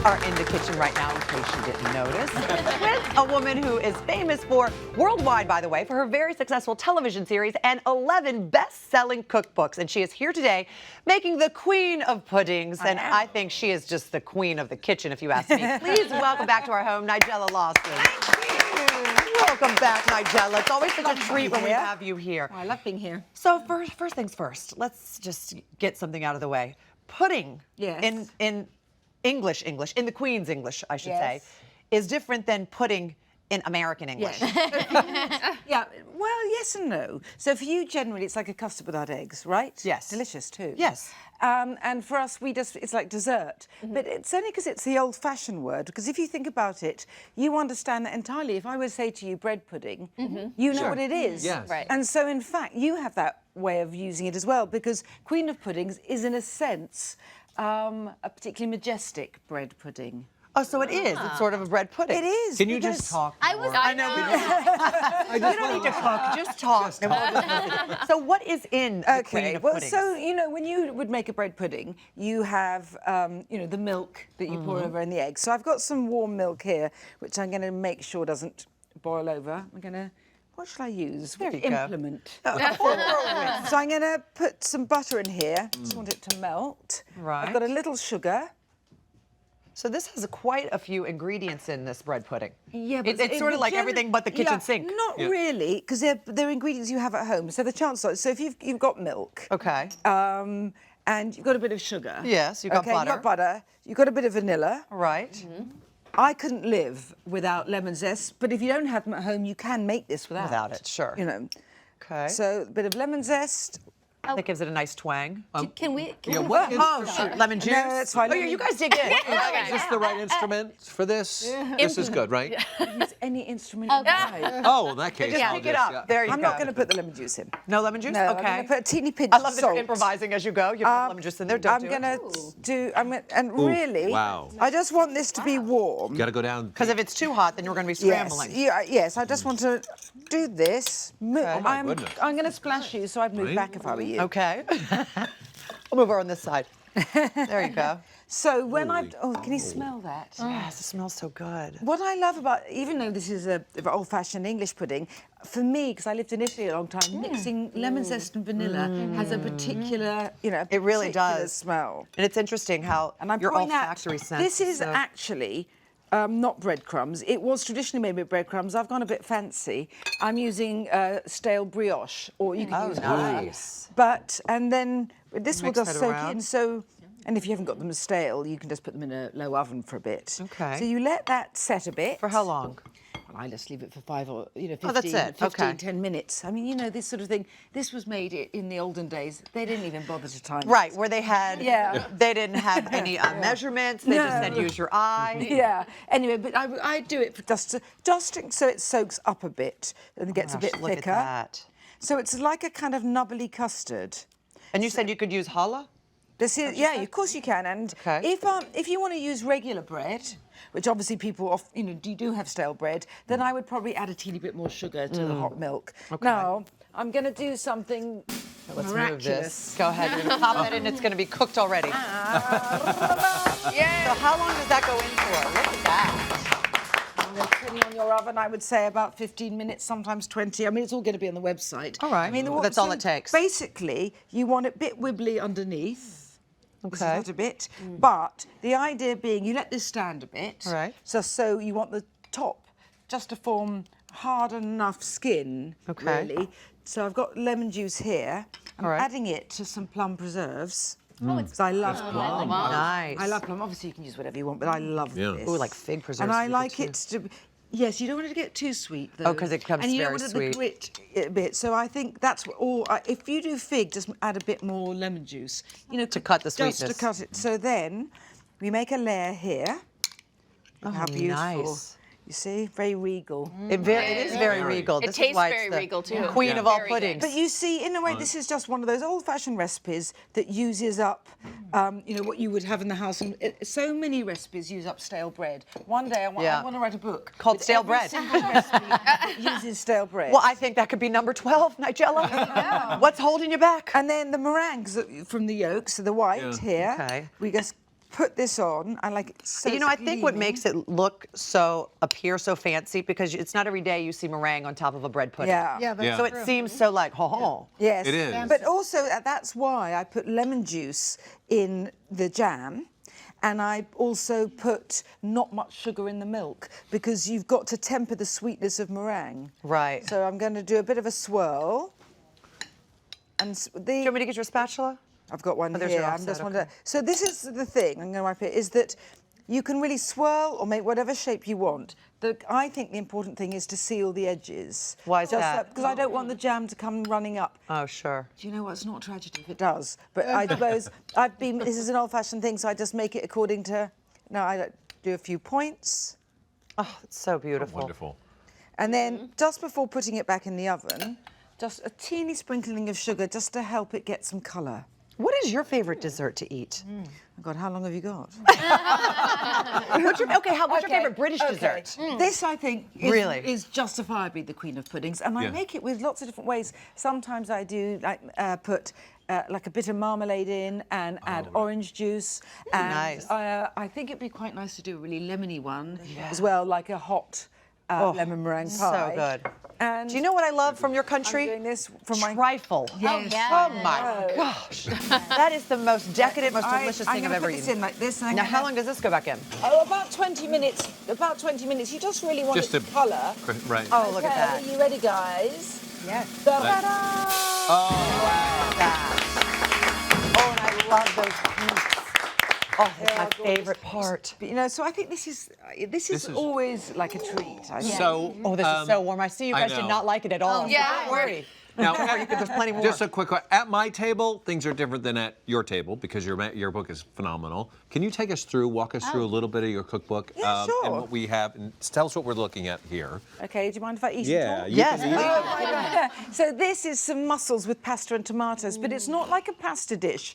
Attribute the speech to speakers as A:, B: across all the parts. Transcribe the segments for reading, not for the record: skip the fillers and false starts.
A: are in the kitchen right now, in case you didn't notice, with a woman who is famous for, worldwide by the way, for her very successful television series and 11 best-selling cookbooks. And she is here today making the queen of puddings. And I think she is just the queen of the kitchen, if you ask me. Please welcome back to our home, Nigella Lawson. Welcome back, Nigella. It's always such a treat when we have you here.
B: Oh, I love being here.
A: So first things first, let's just get something out of the way. Pudding in English, in the Queen's English, I should say, is different than pudding in American English.
B: Yeah, well, yes and no. So for you, generally, it's like a custard without eggs, right?
A: Yes.
B: Delicious, too.
A: Yes.
B: And for us, it's like dessert. But it's only because it's the old-fashioned word, because if you think about it, you understand that entirely. If I would say to you bread pudding, you know what it is.
C: Yes.
D: Right.
B: And so, in fact, you have that way of using it as well, because Queen of Puddings is, in a sense, a particularly majestic bread pudding.
A: Oh, so it is. It's sort of a bread pudding.
B: It is.
C: Can you
B: because-
C: just talk?
D: I know.
A: You don't need to cook. Just talk. And we'll just listen. So what is in the Queen of
B: well,
A: Puddings?
B: so, you know, when you would make a bread pudding, you have, you know, the milk that you pour over and the eggs. So I've got some warm milk here, which I'm going to make sure doesn't boil over. I'm going to, what shall I use?
A: There
B: Which
A: you go.
B: implement?
A: Whirlwind.
B: So I'm going to put some butter in here. Just want it to melt.
A: Right.
B: I've got a little sugar.
A: So this has quite a few ingredients in this bread pudding.
B: Yeah,
A: it's sort of like everything but the kitchen sink.
B: Not really, because they're ingredients you have at home. So the chances are, so if you've got milk,
A: Okay.
B: and you've got a bit of sugar.
A: Yes, you've got butter.
B: You've got butter. You've got a bit of vanilla.
A: Right.
B: I couldn't live without lemon zest, but if you don't have them at home, you can make this without.
A: Without it, sure.
B: You know.
A: Okay.
B: So a bit of lemon zest.
A: That gives it a nice twang.
D: Can we?
C: Yeah, what
A: Oh, shoot. Lemon juice?
B: No, that's fine.
A: Oh, yeah, you guys dig in.
C: is this the right instrument for this? This is good, right?
B: Use any instrument you like.
C: Oh, in that case,
A: Just
C: I'll
A: pick it up.
C: yeah.
A: There you
B: I'm
A: go.
B: not going to put the lemon juice in.
A: No lemon juice?
B: No,
A: okay.
B: I'm going to put a teeny pinch
A: I
B: of
A: love that
B: salt.
A: you're improvising as you go. You put lemon juice in there. Don't
B: I'm
A: do
B: going
A: it.
B: to do, and really,
C: wow.
B: I just want this to be warm.
C: Got to go down.
A: Because if it's too hot, then you're going to be
B: Yes,
A: scrambling.
B: yes, I just want to do this.
A: Oh
C: my goodness.
B: I'm going to splash you, so I'd move
C: Right.
B: back if I were you.
A: Okay. I'll move over on this side. There you go.
B: So when can you smell that?
A: Yes, it smells so good.
B: What I love about, even though this is a old-fashioned English pudding, for me, because I lived in Italy a long time, mixing lemon zest and vanilla has a particular, you know,
A: It really
B: particular
A: does.
B: smell.
A: And it's interesting how
B: And I'm
A: your
B: pouring out,
A: olfactory sense.
B: this is
A: so-
B: actually not breadcrumbs. It was traditionally made with breadcrumbs. I've gone a bit fancy. I'm using stale brioche, or you can use
A: nice.
B: But, and then this will
A: Mix
B: just
A: that
B: soak
A: around.
B: in. So, and if you haven't got them stale, you can just put them in a low oven for a bit.
A: Okay.
B: So you let that set a bit.
A: For how long?
B: Well, I just leave it for 5 or 15,
A: Oh, that's it.
B: 15,
A: Okay.
B: 10 minutes. I mean, you know, this sort of thing. This was made in the olden days. They didn't even bother to time it.
A: Right, where they had,
B: Yeah.
A: they didn't have any measurements. They just said
B: No.
A: use your eye.
B: Yeah. Anyway, but I do it for just so it soaks up a bit and gets a
A: Gosh,
B: bit
A: look
B: thicker.
A: at that.
B: So it's like a kind of nubbly custard.
A: And you said you could use challah?
B: This is, yeah, of course you can. And
A: Okay.
B: if you want to use regular bread, which obviously people, you know, do have stale bread, then I would probably add a teeny bit more sugar to the hot milk.
A: Okay.
B: Now, I'm going to do something
A: Let's
B: miraculous.
A: move this. Go ahead. You're going to pop that in. It's going to be cooked already. So how long does that go in for? Look at that.
B: Depending on your oven, I would say about 15 minutes, sometimes 20. I mean, it's all going to be on the website.
A: All right.
B: I mean,
A: That's all it takes.
B: Basically, you want it a bit wibbly underneath.
A: Okay.
B: This is not a bit. But the idea being you let this stand a bit.
A: All right.
B: So you want the top just to form hard enough skin,
A: Okay.
B: really. So I've got lemon juice here. I'm
A: All right.
B: adding it to some plum preserves. Because I love plum.
A: Nice.
B: I love plum. Obviously, you can use whatever you want, but I love
C: Yeah.
B: this.
A: Ooh, like fig preserves
B: And I
A: would be
B: like
A: good
B: it to. Yes, you don't want it to get too sweet though.
A: Oh, 'cause it becomes
B: and you
A: very
B: don't want
A: sweet.
B: it to grit a bit. So I think that's what all. If you do fig, just add a bit more lemon juice. You know,
A: To cut the
B: Just
A: sweetness.
B: to cut it. So then we make a layer here.
A: Oh,
B: How beautiful!
A: nice.
B: You see, very regal.
A: It is very regal.
D: It
A: This is
D: tastes
A: why it's
D: very
A: the
D: regal, too.
A: Queen
D: Yeah.
A: of all
D: Very good.
A: puddings.
B: But you see, in a way, this is just one of those old-fashioned recipes that uses up, you know, what you would have in the house. And so many recipes use up stale bread. One day, I want to write a book
A: Called
B: with
A: Stale
B: every
A: Bread.
B: single recipe that uses stale bread.
A: Well, I think that could be number 12, Nigella. What's holding you back?
B: And then the meringues from the yolks, so the white
C: Yeah.
B: here,
A: Okay.
B: we just put this on. I like it so
A: You know, I think what
B: gleaming.
A: makes it appear so fancy, because it's not every day you see meringue on top of a bread pudding.
B: Yeah.
D: Yeah, that's
C: Yeah.
A: So it
D: true.
A: seems so like, ho.
B: Yes.
C: It is.
B: But also, that's why I put lemon juice in the jam. And I also put not much sugar in the milk, because you've got to temper the sweetness of meringue.
A: Right.
B: So I'm going to do a bit of a swirl. And
A: Do you want me to get your spatula?
B: I've got one
A: there's
B: here.
A: your
B: I'm
A: offset,
B: just
A: okay.
B: wondering. So this is the thing. I'm going to wipe it. Is that you can really swirl or make whatever shape you want. I think the important thing is to seal the edges.
A: Why is that?
B: Because I don't want the jam to come running up.
A: Oh, sure.
B: Do you know what? It's not a tragedy if it does. But I suppose this is an old-fashioned thing, so I just make it according to. No, I do a few points,
A: Oh, it's so beautiful.
C: Wonderful.
B: and then just before putting it back in the oven, just a teeny sprinkling of sugar just to help it get some colour.
A: What is your favorite dessert to eat?
B: Oh God, how long have you got?
A: What's your favorite British dessert?
B: This, I think,
A: Really?
B: is justifiably the queen of puddings, and I
C: Yeah.
B: make it with lots of different ways. Sometimes I do put like a bit of marmalade in and add orange juice. And
A: Nice.
B: I think it'd be quite nice to do a really lemony one as well, like a hot lemon meringue
A: so
B: pie.
A: good.
B: And
A: Do you know what I love from your country?
B: I'm doing this from my.
A: Trifle.
B: Yes.
A: Oh my gosh. That is the most decadent, most delicious
B: I'm
A: thing I've
B: gonna
A: ever
B: put this
A: eaten.
B: in like this. And
A: Now,
B: I'm
A: how
B: gonna-
A: long does this go back in?
B: Oh, about 20 minutes. About 20 minutes. You just really want
C: Just
B: it to
C: to-
B: colour.
C: Right.
A: Oh, look at that.
B: Are you ready, guys?
D: Yes.
B: Da-da-da!
A: Oh, and I love those peaks. Oh, that's my favorite part.
B: But, you know, so I think this is
C: is-
B: always like a treat. I think.
C: So,
A: Oh, this is so warm. I see you
C: I
A: guys did
C: know.
A: not like it at all.
E: yeah.
A: Don't worry.
C: now,
A: There's plenty more.
C: just a quick one. At my table, things are different than at your table because your book is phenomenal. Can you take us through, walk us through a little bit of your cookbook
B: Yeah, sure.
C: and what we have, and tell us what we're looking at here?
B: Okay, do you mind if I eat it
C: Yeah.
B: all?
C: you
A: Yes.
C: can eat it.
B: Oh my God. So this is some mussels with pasta and tomatoes, but it's not like a pasta dish.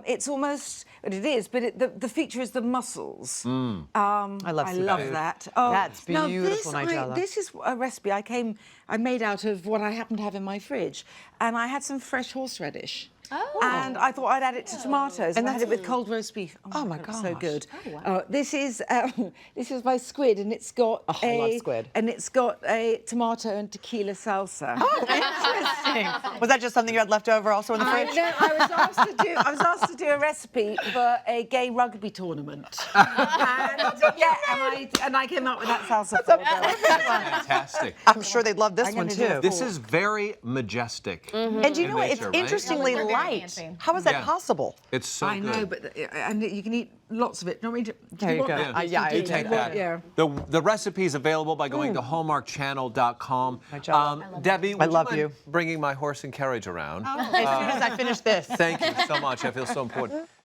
B: It's almost, but it is, but the feature is the mussels.
A: I love
B: I
A: seafood.
B: love that. Oh,
A: That's
B: now
A: beautiful,
B: this,
A: Nigella.
B: this is a recipe I made out of what I happen to have in my fridge, and I had some fresh horseradish.
E: Oh.
B: And I thought I'd add it to tomatoes, and I had it
A: that's-
B: with cold roast beef.
A: Oh my
B: God, so
A: gosh.
B: good. This is my squid, and it's got
A: I love squid.
B: and it's got a tomato and tequila salsa.
A: Oh, interesting. Was that just something you had left over also in the fridge?
B: I was asked to do a recipe for a gay rugby tournament, and I came up with that salsa. for them.
C: Fantastic.
A: I'm sure they'd love this
B: I'm
A: one
B: gonna do
A: too.
B: it.
C: This is very majestic.
A: And you know what? It's
C: nature, right?
A: interestingly
E: Yeah, it looks like very
A: light.
E: fancy.
A: How is that
C: Yeah.
A: possible?
C: It's so
B: I
C: good.
B: know, but and you can eat lots of it. Do you want me to?
A: There you
B: want
A: go.
B: that?
A: Yeah, I
C: do
A: do
C: take
A: that.
C: that.
B: Yeah.
C: The recipe is available by going to hallmarkchannel.com.
A: Nigella.
C: Debbie, would
A: love
C: mind
A: you.
C: bringing my horse and carriage around?
A: As soon as I finish this.
C: Thank you so much. I feel so important.